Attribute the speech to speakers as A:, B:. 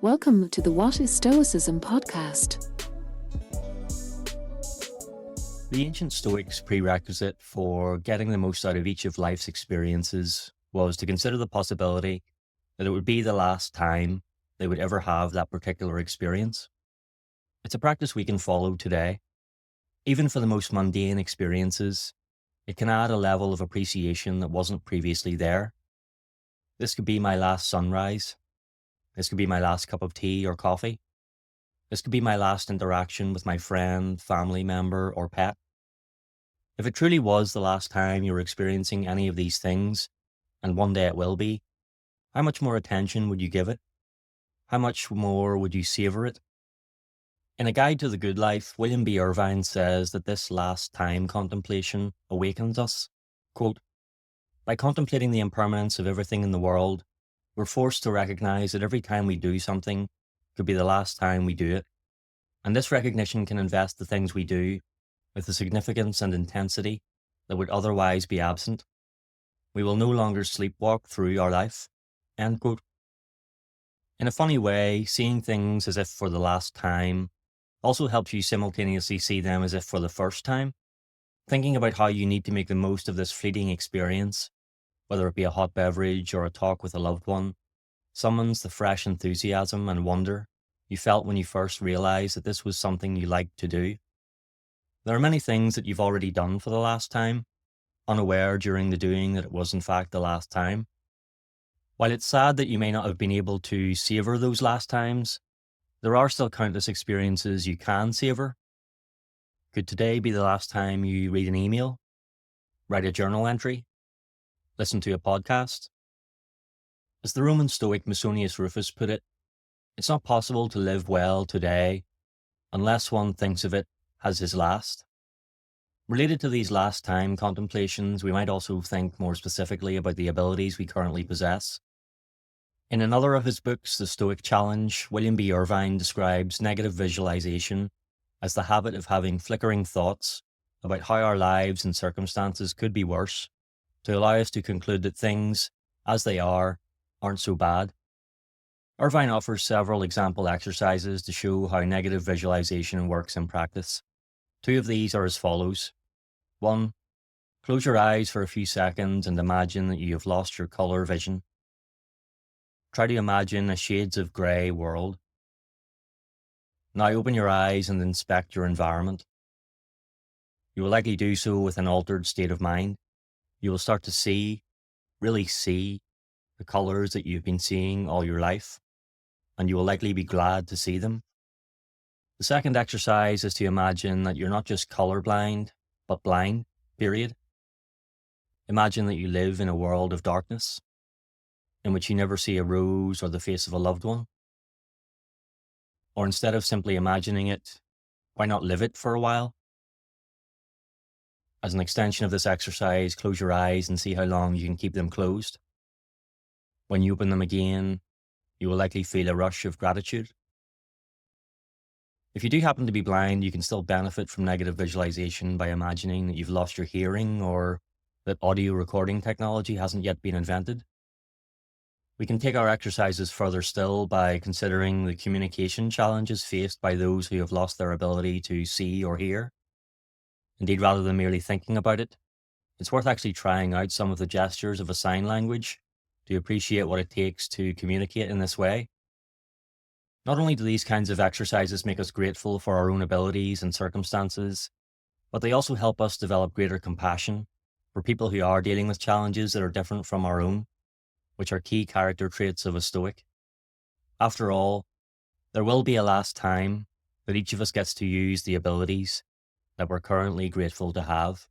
A: Welcome to the What is Stoicism podcast.
B: The ancient Stoics' prerequisite for getting the most out of each of life's experiences was to consider the possibility that it would be the last time they would ever have that particular experience. It's a practice we can follow today. Even for the most mundane experiences, it can add a level of appreciation that wasn't previously there. This could be my last sunrise. This could be my last cup of tea or coffee. This could be my last interaction with my friend, family member, or pet. If it truly was the last time you were experiencing any of these things, and one day it will be, how much more attention would you give it? How much more would you savor it? In A Guide to the Good Life, William B. Irvine says that this last time contemplation awakens us. Quote, "By contemplating the impermanence of everything in the world, we're forced to recognize that every time we do something could be the last time we do it. And this recognition can invest the things we do with the significance and intensity that would otherwise be absent. We will no longer sleepwalk through our life." End quote. In a funny way, seeing things as if for the last time also helps you simultaneously see them as if for the first time. Thinking about how you need to make the most of this fleeting experience, whether it be a hot beverage or a talk with a loved one, summons the fresh enthusiasm and wonder you felt when you first realized that this was something you liked to do. There are many things that you've already done for the last time, unaware during the doing that it was in fact the last time. While it's sad that you may not have been able to savor those last times, there are still countless experiences you can savor. Could today be the last time you read an email, write a journal entry, listen to a podcast? As the Roman Stoic Musonius Rufus put it, it's not possible to live well today unless one thinks of it as his last. Related to these last time contemplations, we might also think more specifically about the abilities we currently possess. In another of his books, The Stoic Challenge, William B. Irvine describes negative visualization as the habit of having flickering thoughts about how our lives and circumstances could be worse, to allow us to conclude that things, as they are, aren't so bad. Irvine offers several example exercises to show how negative visualization works in practice. Two of these are as follows. 1. Close your eyes for a few seconds and imagine that you have lost your colour vision. Try to imagine a shades of grey world. Now open your eyes and inspect your environment. You will likely do so with an altered state of mind. You will start to see, really see, the colours that you've been seeing all your life, and you will likely be glad to see them. The second exercise is to imagine that you're not just colourblind, but blind, period. Imagine that you live in a world of darkness, in which you never see a rose or the face of a loved one. Or instead of simply imagining it, why not live it for a while? As an extension of this exercise, close your eyes and see how long you can keep them closed. When you open them again, you will likely feel a rush of gratitude. If you do happen to be blind, you can still benefit from negative visualization by imagining that you've lost your hearing or that audio recording technology hasn't yet been invented. We can take our exercises further still by considering the communication challenges faced by those who have lost their ability to see or hear. Indeed, rather than merely thinking about it, it's worth actually trying out some of the gestures of a sign language to appreciate what it takes to communicate in this way. Not only do these kinds of exercises make us grateful for our own abilities and circumstances, but they also help us develop greater compassion for people who are dealing with challenges that are different from our own, which are key character traits of a Stoic. After all, there will be a last time that each of us gets to use the abilities that we're currently grateful to have.